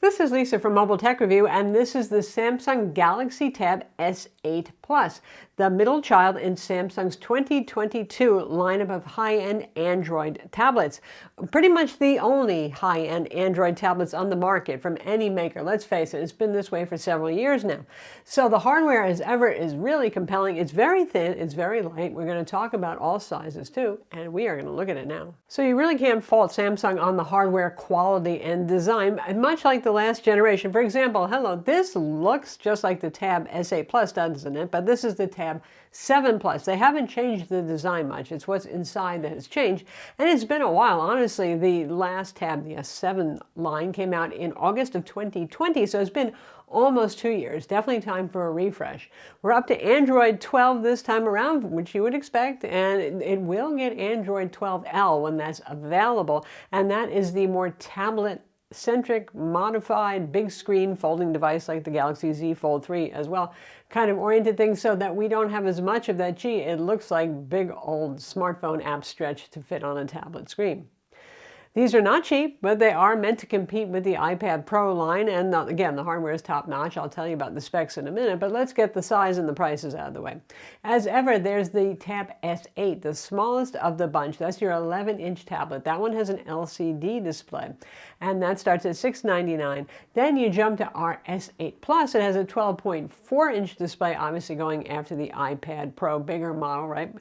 This is Lisa from Mobile Tech Review, and this is the Samsung Galaxy Tab S8 Plus, the middle child in Samsung's 2022 lineup of high-end Android tablets. Pretty much the only high-end Android tablets on the market from any maker. Let's face it, it's been this way for several years now. So the hardware, as ever, is really compelling. It's very thin, it's very light. We're going to talk about all sizes too, and we are going to look at it now. So you really can't fault Samsung on the hardware quality and design, much like the last generation. For example, hello, this looks just like the Tab S8 Plus, doesn't it? But this is the Tab 7 Plus. They haven't changed the design much. It's what's inside that has changed. And it's been a while. Honestly, the last Tab, the S7 line, came out in August of 2020, so it's been almost 2 years. Definitely time for a refresh. We're up to Android 12 this time around, which you would expect, and it will get Android 12L when that's available, and that is the more tablet-centric, modified, big screen folding device like the Galaxy Z Fold 3 as well, kind of oriented things so that we don't have as much of that, gee, it looks like big old smartphone app stretch to fit on a tablet screen. These are not cheap, but they are meant to compete with the iPad Pro line, and again, the hardware is top-notch. I'll tell you about the specs in a minute, but let's get the size and the prices out of the way. As ever, there's the Tab S8, the smallest of the bunch. That's your 11-inch tablet. That one has an LCD display, and that starts at $699. Then you jump to our S8 Plus. It has a 12.4-inch display, obviously going after the iPad Pro, bigger model, right?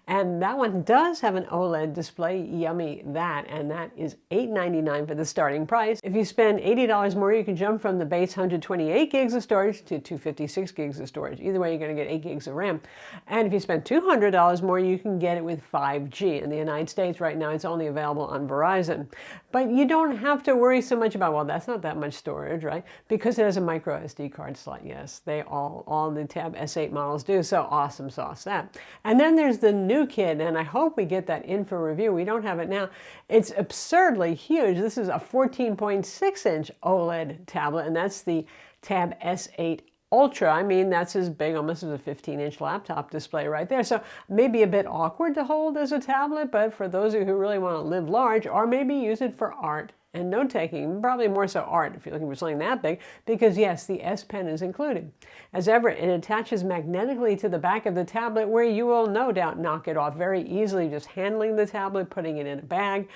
And that one does have an OLED display, yummy that, and that is $899 for the starting price. If you spend $80 more, you can jump from the base 128 gigs of storage to 256 gigs of storage. Either way, you're going to get 8 gigs of RAM. And if you spend $200 more, you can get it with 5G. In the United States right now, it's only available on Verizon. But you don't have to worry so much about, well, that's not that much storage, right? Because it has a microSD card slot. Yes, they all the Tab S8 models do. So awesome sauce that. And then there's the new kid, and I hope we get that in for review. We don't have it now. It's absurdly huge. This is a 14.6-inch OLED tablet, and that's the Tab S8 Ultra. I mean, that's as big almost as a 15-inch laptop display right there. So maybe a bit awkward to hold as a tablet, but for those of you who really want to live large, or maybe use it for art and note-taking, probably more so art if you're looking for something that big, because yes, the S Pen is included. As ever, it attaches magnetically to the back of the tablet, where you will no doubt knock it off very easily, just handling the tablet, putting it in a bag.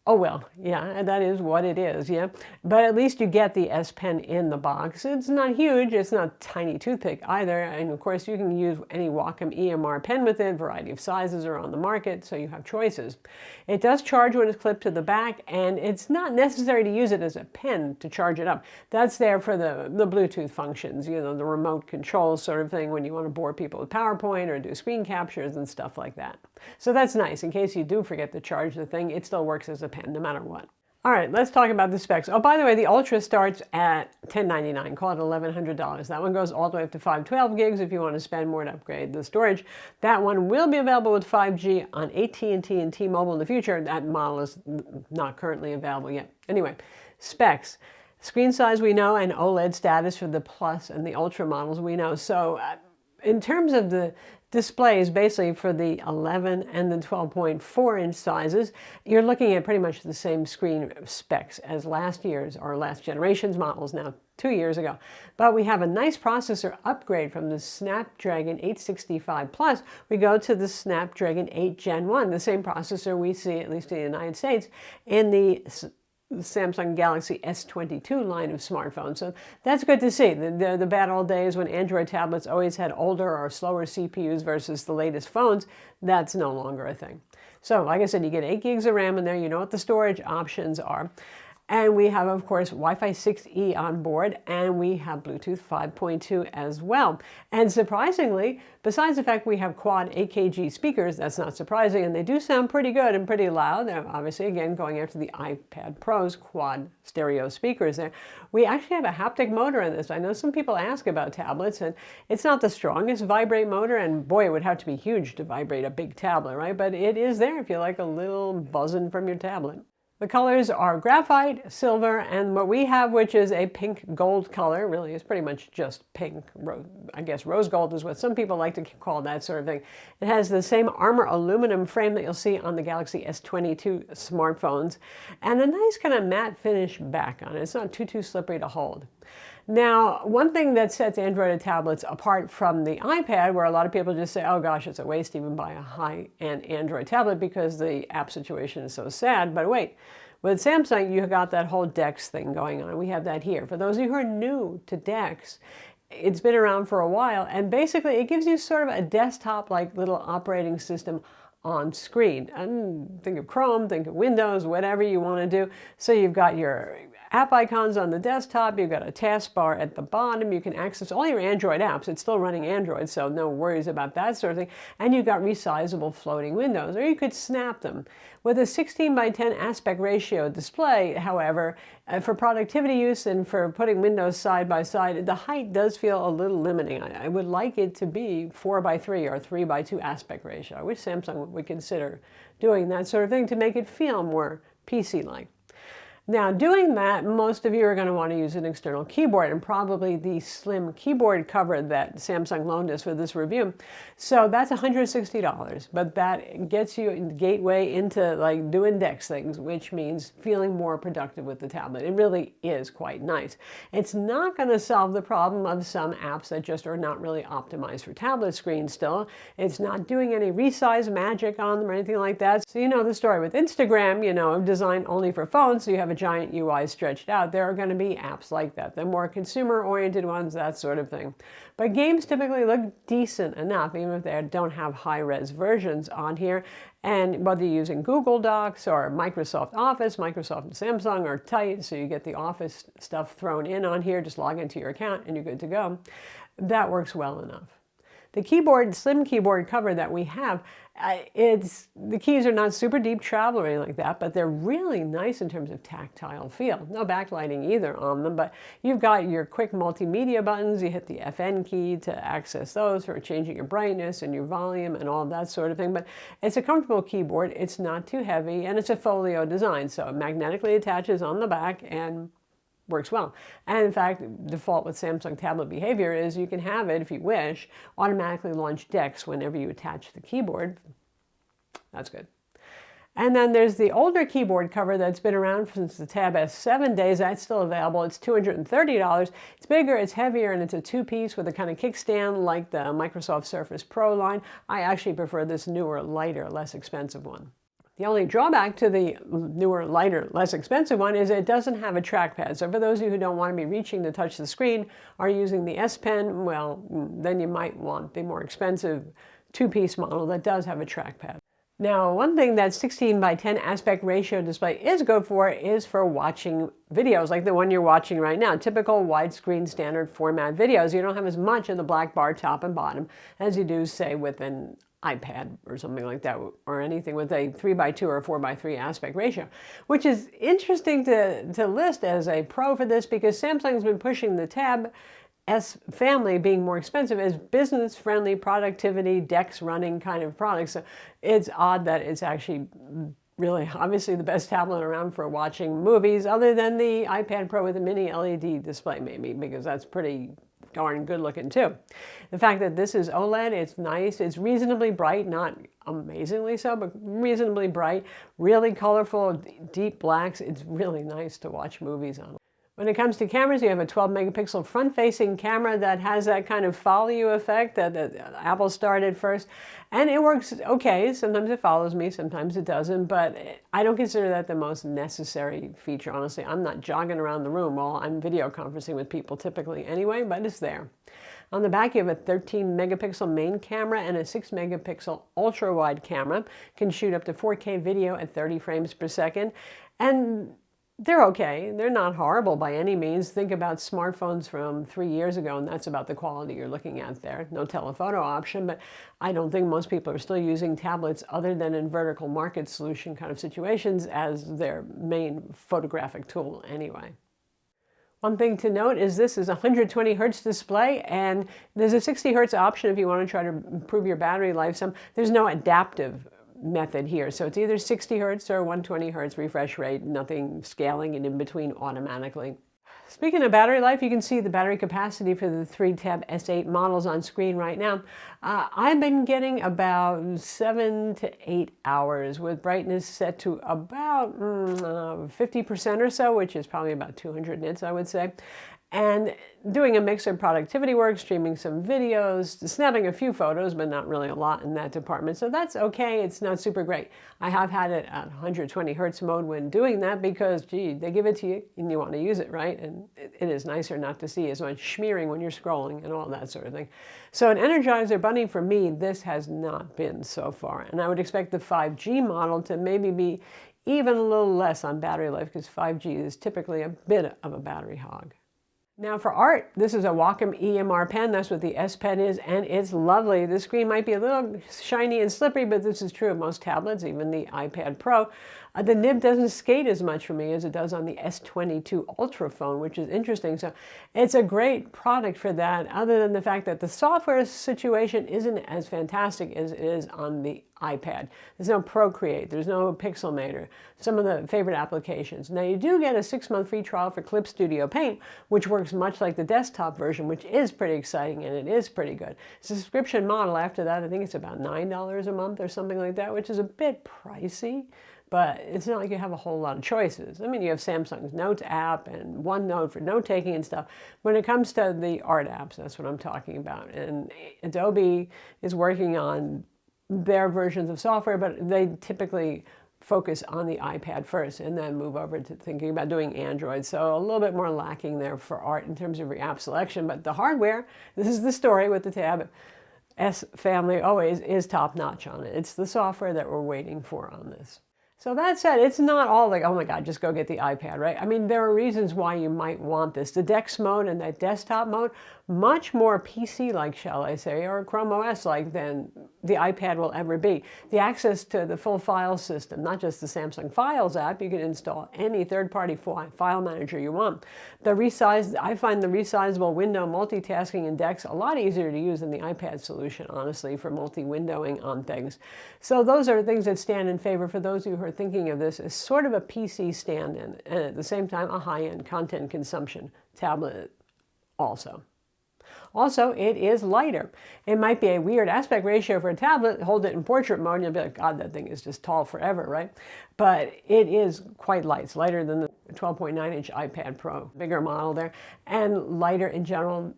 Oh well, yeah, and that is what it is, yeah. But at least you get the S Pen in the box. It's not huge, it's not a tiny toothpick either, and of course you can use any Wacom EMR pen with it. Variety of sizes are on the market, so you have choices. It does charge when it's clipped to the back, and it's not necessary to use it as a pen to charge it up. That's there for the Bluetooth functions, you know, the remote control sort of thing when you want to bore people with PowerPoint or do screen captures and stuff like that. So that's nice. In case you do forget to charge the thing, it still works as a pen no matter what. All right, let's talk about the specs. Oh, by the way, the Ultra starts at $1,099, call it $1,100. That one goes all the way up to 512 gigs if you want to spend more to upgrade the storage. That one will be available with 5G on AT&T and T-Mobile in the future. That model is not currently available yet. Anyway, specs. Screen size we know, and OLED status for the Plus and the Ultra models we know. So in terms of the displays, basically for the 11 and the 12.4-inch sizes, you're looking at pretty much the same screen specs as last year's or last generation's models, now 2 years ago. But we have a nice processor upgrade from the Snapdragon 865 Plus. We go to the Snapdragon 8 Gen 1, the same processor we see, at least in the United States, in the Samsung Galaxy S22 line of smartphones. So that's good to see. The bad old days when Android tablets always had older or slower CPUs versus the latest phones, that's no longer a thing. So like I said, you get 8 gigs of RAM in there. You know what the storage options are. And we have, of course, Wi-Fi 6E on board, and we have Bluetooth 5.2 as well. And surprisingly, besides the fact we have quad AKG speakers, that's not surprising, and they do sound pretty good and pretty loud. They're obviously, again, going after the iPad Pro's quad stereo speakers there. We actually have a haptic motor in this. I know some people ask about tablets, and it's not the strongest vibrate motor, and boy, it would have to be huge to vibrate a big tablet, right? But it is there if you like a little buzzing from your tablet. The colors are graphite, silver, and what we have, which is a pink gold color. Really, it's pretty much just pink. I guess rose gold is what some people like to call that sort of thing. It has the same armor aluminum frame that you'll see on the Galaxy S22 smartphones, and a nice kind of matte finish back on it. It's not too slippery to hold. Now, one thing that sets Android tablets apart from the iPad, where a lot of people just say, oh gosh, it's a waste to even buy a high-end Android tablet because the app situation is so sad. But wait, with Samsung, you got that whole DeX thing going on. We have that here. For those of you who are new to DeX, it's been around for a while, and basically it gives you sort of a desktop-like little operating system on screen. And think of Chrome, think of Windows, whatever you want to do. So you've got your app icons on the desktop, you've got a taskbar at the bottom, you can access all your Android apps. It's still running Android, so no worries about that sort of thing. And you've got resizable floating windows, or you could snap them. With a 16:10 aspect ratio display, however, for productivity use and for putting windows side by side, the height does feel a little limiting. I would like it to be 4:3 or 3:2 aspect ratio. I wish Samsung would consider doing that sort of thing to make it feel more PC-like. Now, doing that, most of you are going to want to use an external keyboard, and probably the slim keyboard cover that Samsung loaned us for this review. So that's $160, but that gets you a gateway into like doing DeX things, which means feeling more productive with the tablet. It really is quite nice. It's not going to solve the problem of some apps that just are not really optimized for tablet screens still. It's not doing any resize magic on them or anything like that. So you know the story with Instagram, you know, designed only for phones, so you have a giant UI stretched out. There are going to be apps like that. The more consumer-oriented ones, that sort of thing. But games typically look decent enough, even if they don't have high-res versions on here. And whether you're using Google Docs or Microsoft Office, Microsoft and Samsung are tight, so you get the Office stuff thrown in on here. Just log into your account and you're good to go. That works well enough. The keyboard, slim keyboard cover that we have, the keys are not super deep travel or anything like that, but they're really nice in terms of tactile feel. No backlighting either on them, but you've got your quick multimedia buttons. You hit the FN key to access those for changing your brightness and your volume and all that sort of thing. But it's a comfortable keyboard. It's not too heavy, and it's a folio design, so it magnetically attaches on the back and works well. And in fact, default with Samsung tablet behavior is you can have it, if you wish, automatically launch DeX whenever you attach the keyboard. That's good. And then there's the older keyboard cover that's been around since the Tab S7 days. That's still available. It's $230. It's bigger, it's heavier, and it's a two-piece with a kind of kickstand like the Microsoft Surface Pro line. I actually prefer this newer, lighter, less expensive one. The only drawback to the newer, lighter, less expensive one is it doesn't have a trackpad. So for those of you who don't want to be reaching to touch the screen or using the S Pen, well, then you might want the more expensive two-piece model that does have a trackpad. Now, one thing that 16:10 aspect ratio display is good for is for watching videos like the one you're watching right now. Typical widescreen standard format videos. You don't have as much of the black bar top and bottom as you do, say, with an iPad or something like that, or anything with a 3:2 or 4:3 aspect ratio, which is interesting to list as a pro for this because Samsung's been pushing the Tab S family being more expensive as business-friendly productivity, DeX running kind of products. So it's odd that it's actually really obviously the best tablet around for watching movies, other than the iPad Pro with a mini LED display maybe, because that's pretty darn good looking too. The fact that this is OLED, it's nice, it's reasonably bright, not amazingly so, but reasonably bright, really colorful, deep blacks. It's really nice to watch movies on. When it comes to cameras, you have a 12 megapixel front-facing camera that has that kind of follow you effect that Apple started first. And it works okay. Sometimes it follows me, sometimes it doesn't, but I don't consider that the most necessary feature. Honestly, I'm not jogging around the room while I'm video conferencing with people typically anyway, but it's there. On the back, you have a 13 megapixel main camera and a 6 megapixel ultra-wide camera. Can shoot up to 4K video at 30 frames per second. And they're okay. They're not horrible by any means. Think about smartphones from 3 years ago, and that's about the quality you're looking at there. No telephoto option, but I don't think most people are still using tablets other than in vertical market solution kind of situations as their main photographic tool anyway. One thing to note is this is a 120 hertz display, and there's a 60 hertz option if you want to try to improve your battery life some. There's no adaptive method here. So it's either 60 hertz or 120 hertz refresh rate, nothing scaling it in between automatically. Speaking of battery life, you can see the battery capacity for the 3-tab S8 models on screen right now. I've been getting about 7 to 8 hours with brightness set to about 50% or so, which is probably about 200 nits, I would say. And doing a mix of productivity work, streaming some videos, snapping a few photos, but not really a lot in that department. So that's okay. It's not super great. I have had it at 120 hertz mode when doing that because, gee, they give it to you and you want to use it, right? And it is nicer not to see as much smearing when you're scrolling and all that sort of thing. So an Energizer Bunny for me, this has not been so far. And I would expect the 5G model to maybe be even a little less on battery life because 5G is typically a bit of a battery hog. Now for art, this is a Wacom EMR pen. That's what the S Pen is, and it's lovely. The screen might be a little shiny and slippery, but this is true of most tablets, even the iPad Pro. The nib doesn't skate as much for me as it does on the S22 Ultra phone, which is interesting. So it's a great product for that, other than the fact that the software situation isn't as fantastic as it is on the iPad. There's no Procreate, there's no Pixelmator, some of the favorite applications. Now you do get a 6-month free trial for Clip Studio Paint, which works much like the desktop version, which is pretty exciting and it is pretty good. It's a subscription model. After that, I think it's about $9 a month or something like that, which is a bit pricey. But it's not like you have a whole lot of choices. I mean, you have Samsung's Notes app and OneNote for note-taking and stuff. When it comes to the art apps, that's what I'm talking about. And Adobe is working on their versions of software, but they typically focus on the iPad first and then move over to thinking about doing Android. So a little bit more lacking there for art in terms of your app selection. But the hardware, this is the story with the Tab S family always, is top-notch on it. It's the software that we're waiting for on this. So that said, it's not all like, oh my God, just go get the iPad, right? I mean, there are reasons why you might want this. The DeX mode and that desktop mode, much more PC-like, shall I say, or Chrome OS-like than the iPad will ever be. The access to the full file system, not just the Samsung Files app, you can install any third-party file manager you want. I find the resizable window multitasking in DeX a lot easier to use than the iPad solution, honestly, for multi-windowing on things. So those are things that stand in favor for those who are thinking of this as sort of a PC stand-in, and at the same time, a high-end content consumption tablet also. Also, it is lighter. It might be a weird aspect ratio for a tablet. Hold it in portrait mode and you'll be like, God, that thing is just tall forever, right? But it is quite light. It's lighter than the 12.9-inch iPad Pro, bigger model there, and lighter in general.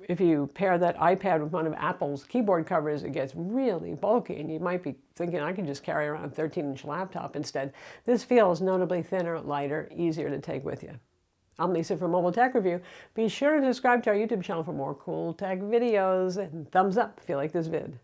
If you pair that iPad with one of Apple's keyboard covers, it gets really bulky, and you might be thinking, I can just carry around a 13-inch laptop instead. This feels notably thinner, lighter, easier to take with you. I'm Lisa from Mobile Tech Review. Be sure to subscribe to our YouTube channel for more cool tech videos, and thumbs up if you like this vid.